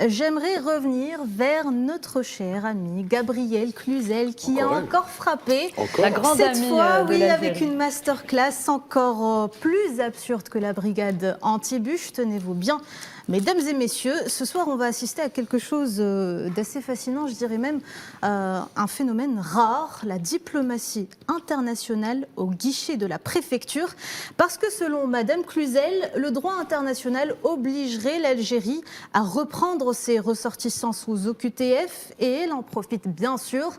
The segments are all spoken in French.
J'aimerais revenir vers notre cher ami Gabriel Cluzel qui a encore frappé. La grande Cette amie fois, de oui, l'Algérie. avec une masterclass encore plus absurde que la brigade anti-bûche. Tenez-vous bien. Mesdames et messieurs, ce soir, on va assister à quelque chose d'assez fascinant, je dirais même un phénomène rare, la diplomatie internationale au guichet de la préfecture, parce que selon Madame Cluzel, le droit international obligerait l'Algérie à reprendre ses ressortissants sous OQTF et elle en profite bien sûr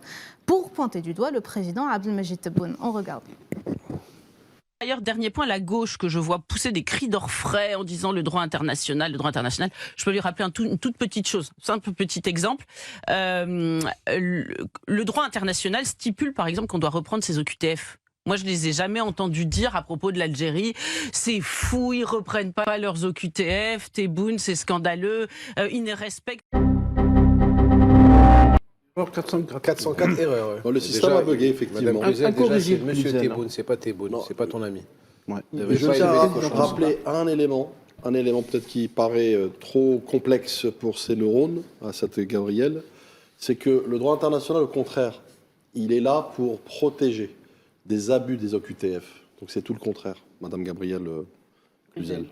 pour pointer du doigt le président Abdelmajid Tebboune. On regarde. D'ailleurs, dernier point, la gauche que je vois pousser des cris d'orfraie en disant le droit international, le droit international. Je peux lui rappeler une toute petite chose, simple petit exemple. Le droit international stipule par exemple qu'on doit reprendre ses OQTF. Moi, je les ai jamais entendus dire à propos de l'Algérie, c'est fou, ils reprennent pas leurs OQTF, Tebboune, c'est scandaleux, ils ne respectent. 404 erreurs. Bon, le système a bugué, effectivement. Madame Cluzel, déjà, c'est Cluzel, Monsieur hein. Tebboune, c'est pas Tebboune, c'est pas ton ami. Ouais. Vous avez Je pas tiens élevé à les cochons. rappeler un élément peut-être qui paraît trop complexe pour ses neurones, à cette Gabriel, c'est que le droit international, au contraire, il est là pour protéger des abus des OQTF. Donc c'est tout le contraire, Madame Gabrielle Cluzel.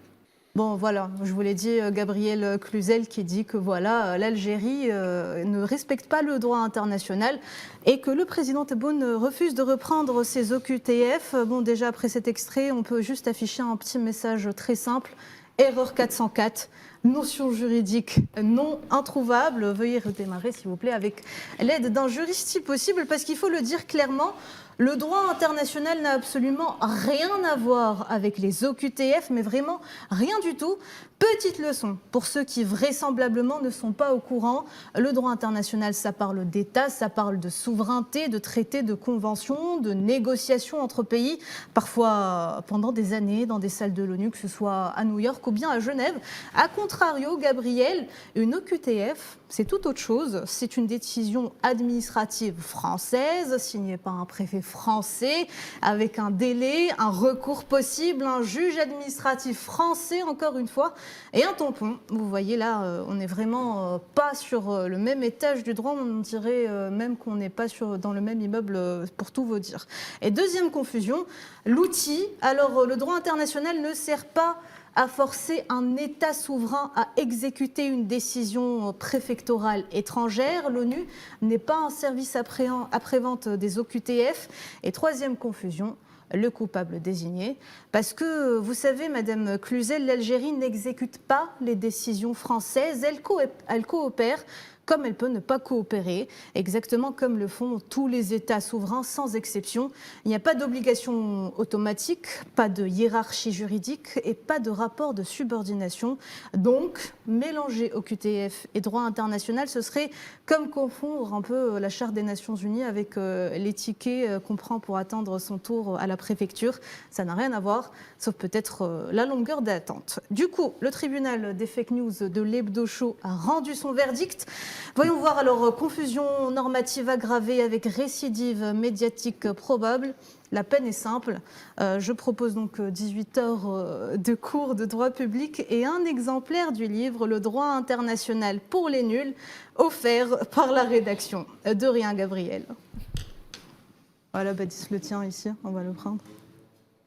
Bon, voilà, je vous l'ai dit, Gabriel Cluzel qui dit que voilà, l'Algérie ne respecte pas le droit international et que le président Tebboune refuse de reprendre ses OQTF. Bon, déjà après cet extrait, on peut juste afficher un petit message très simple. Erreur 404, notion juridique non introuvable. Veuillez redémarrer, s'il vous plaît, avec l'aide d'un juriste si possible, parce qu'il faut le dire clairement, le droit international n'a absolument rien à voir avec les OQTF, mais vraiment rien du tout. Petite leçon pour ceux qui vraisemblablement ne sont pas au courant. Le droit international, ça parle d'État, ça parle de souveraineté, de traités, de conventions, de négociations entre pays, parfois pendant des années dans des salles de l'ONU, que ce soit à New York ou bien à Genève. A contrario, Gabriel, une OQTF, c'est tout autre chose. C'est une décision administrative française, signée par un préfet français, avec un délai, un recours possible, un juge administratif français, encore une fois, et un tampon. Vous voyez là, on n'est vraiment pas sur le même étage du droit, on dirait même qu'on n'est pas dans le même immeuble, pour tout vous dire. Et deuxième confusion, l'outil. Alors, le droit international ne sert pas à forcer un État souverain à exécuter une décision préfectorale étrangère. L'ONU n'est pas un service après-vente des OQTF. Et troisième confusion, le coupable désigné. Parce que, vous savez, Madame Cluzel, l'Algérie n'exécute pas les décisions françaises, elle coopère comme elle peut ne pas coopérer, exactement comme le font tous les États souverains sans exception. Il n'y a pas d'obligation automatique, pas de hiérarchie juridique et pas de rapport de subordination. Donc, mélanger OQTF et droit international, ce serait comme confondre un peu la Charte des Nations Unies avec les tickets qu'on prend pour attendre son tour à la préfecture. Ça n'a rien à voir, sauf peut-être la longueur d'attente. Du coup, le tribunal des fake news de l'Hebdo Show a rendu son verdict. Voyons voir alors, confusion normative aggravée avec récidive médiatique probable. La peine est simple. Je propose donc 18 heures de cours de droit public et un exemplaire du livre Le droit international pour les nuls, offert par la rédaction. De rien, Gabriel. Voilà, Baptiste le tien ici, on va le prendre.